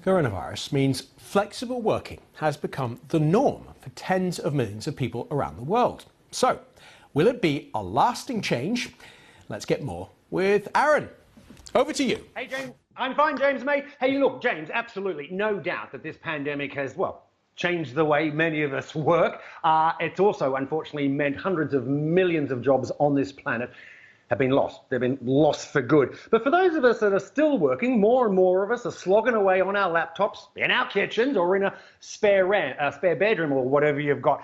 Coronavirus means flexible working has become the norm for tens of millions of people around the world. So, will it be a lasting change? Let's get more with Aaron. Over to you. Hey, James. I'm fine, James, mate. Hey, look, James, absolutely no doubt that this pandemic has, well, changed the way many of us work. It's also, unfortunately, meant hundreds of millions of jobs on this planet have been lost. They've been lost for good. But for those of us that are still working, more and more of us are slogging away on our laptops, in our kitchens, or in a spare bedroom or whatever you've got.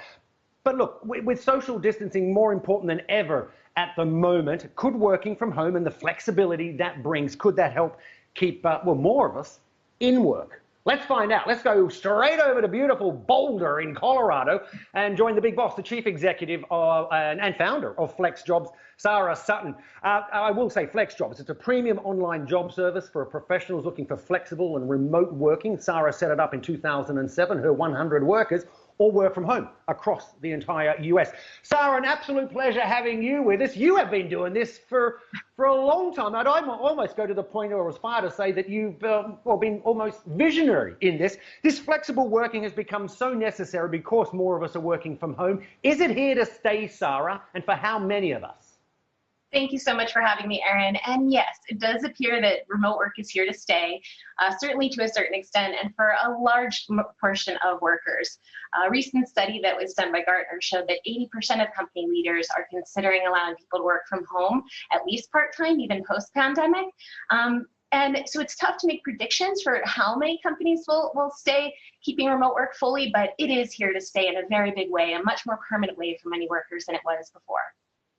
But look, with social distancing more important than ever at the moment, could working from home and the flexibility that brings, could that help keep, more of us in work? Let's find out. Let's go straight over to beautiful Boulder in Colorado and join the big boss, the chief executive and founder of FlexJobs, Sara Sutton. I will say FlexJobs. It's a premium online job service for professionals looking for flexible and remote working. Sara set it up in 2007. Her 100 workers all work from home across the entire US. Sara, an absolute pleasure having you with us. You have been doing this for a long time. I'd almost go to the point or aspire to say that you've been almost visionary in this. This flexible working has become so necessary because more of us are working from home. Is it here to stay, Sara, and for how many of us? Thank you so much for having me, Aaron. And yes, it does appear that remote work is here to stay, certainly to a certain extent, and for a large portion of workers. A recent study that was done by Gartner showed that 80% of company leaders are considering allowing people to work from home, at least part-time, even post-pandemic. And so it's tough to make predictions for how many companies will stay keeping remote work fully, but it is here to stay in a very big way, a much more permanent way for many workers than it was before.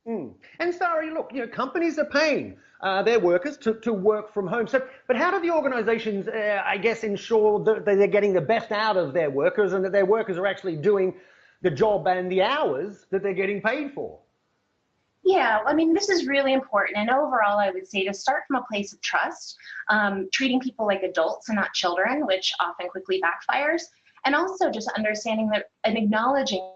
And Sara, look, companies are paying their workers to work from home. So, but how do the organisations, I guess, ensure that they're getting the best out of their workers and that their workers are actually doing the job and the hours that they're getting paid for? Yeah, I mean, this is really important. And overall, I would say to start from a place of trust, treating people like adults and not children, which often quickly backfires, and also just understanding that and acknowledging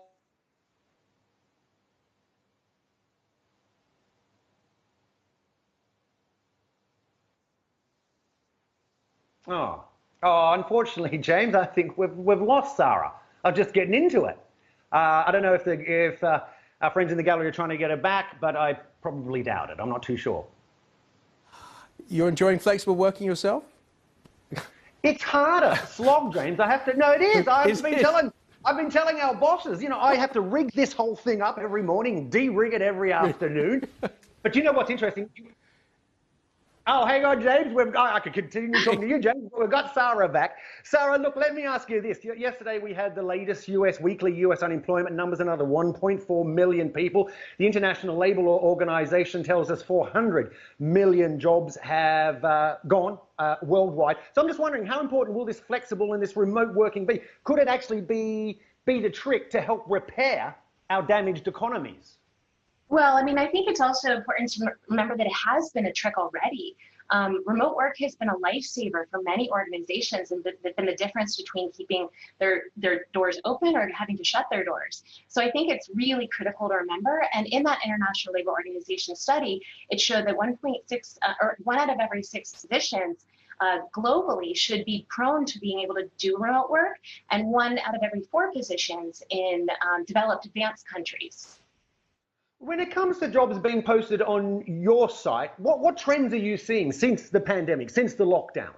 Unfortunately, James, I think we've lost Sara. I'm just getting into it. I don't know if our friends in the gallery are trying to get her back, but I probably doubt it. I'm not too sure. You're enjoying flexible working yourself? It's harder. Slog, James. I have to. No, it is. I've been telling our bosses, I have to rig this whole thing up every morning, de-rig it every afternoon. But you know what's interesting? Oh, hang on, James. I could continue talking to you, James, but we've got Sara back. Sara, look, let me ask you this. Yesterday, we had the latest weekly US unemployment numbers, another 1.4 million people. The International Labour Organization tells us 400 million jobs have gone worldwide. So I'm just wondering, how important will this flexible and this remote working be? Could it actually be the trick to help repair our damaged economies? Well, I mean, I think it's also important to remember that it has been a trick already. Remote work has been a lifesaver for many organizations and been the difference between keeping their doors open or having to shut their doors. So I think it's really critical to remember. And in that International Labour Organization study, it showed that 1.6 or 1 out of every 6 positions globally should be prone to being able to do remote work, and 1 out of every 4 positions in developed advanced countries. When it comes to jobs being posted on your site, what trends are you seeing since the pandemic, since the lockdown?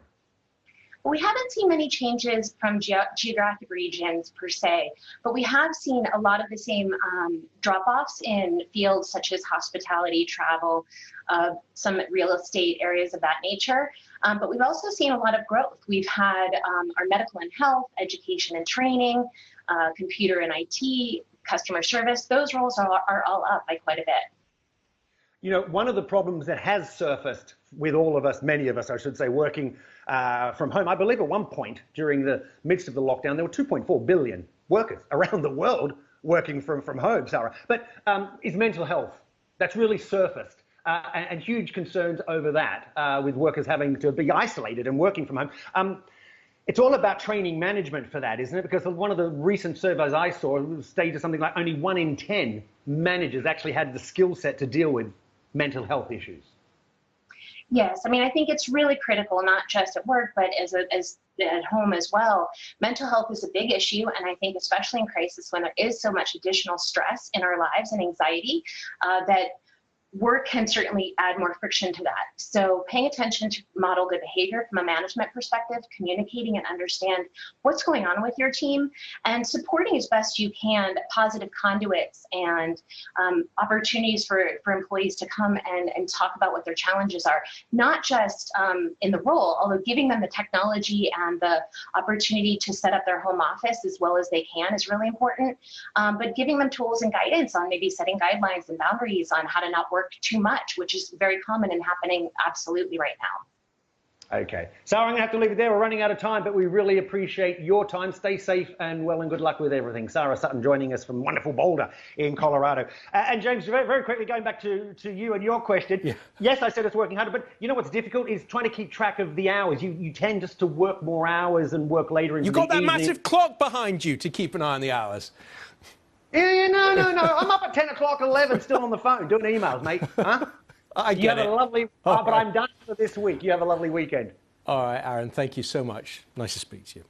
We haven't seen many changes from geographic regions per se, but we have seen a lot of the same drop-offs in fields such as hospitality, travel, some real estate, areas of that nature. But we've also seen a lot of growth. We've had our medical and health, education and training, computer and IT, customer service. Those roles are all up by quite a bit. One of the problems that has surfaced with all of us, many of us, I should say, working from home, I believe at one point during the midst of the lockdown, there were 2.4 billion workers around the world working from home, Sara. But is mental health. That's really surfaced and huge concerns over that with workers having to be isolated and working from home. It's all about training management for that, isn't it? Because one of the recent surveys I saw stated something like only 1 in 10 managers actually had the skill set to deal with mental health issues. Yes, I mean, I think it's really critical, not just at work, but as at home as well. Mental health is a big issue, and I think especially in crisis when there is so much additional stress in our lives and anxiety, that work can certainly add more friction to that. So paying attention to model good behavior from a management perspective, communicating and understand what's going on with your team, and supporting as best you can positive conduits and opportunities for employees to come and talk about what their challenges are, not just in the role, although giving them the technology and the opportunity to set up their home office as well as they can is really important, but giving them tools and guidance on maybe setting guidelines and boundaries on how to not work too much, which is very common and happening absolutely right now. Okay. Sarah, I'm going to have to leave it there. We're running out of time, but we really appreciate your time. Stay safe and well, and good luck with everything. Sara Sutton joining us from wonderful Boulder in Colorado. And James, very, very quickly going back to you and your question. Yeah. Yes, I said it's working harder, but you know what's difficult is trying to keep track of the hours. You tend just to work more hours and work later into the evening. You've got that massive clock behind you to keep an eye on the hours. Yeah, no. I'm up at 10 o'clock, 11, still on the phone doing emails, mate. Huh? I get it. You have a lovely, but I'm done for this week. You have a lovely weekend. All right, Aaron, thank you so much. Nice to speak to you.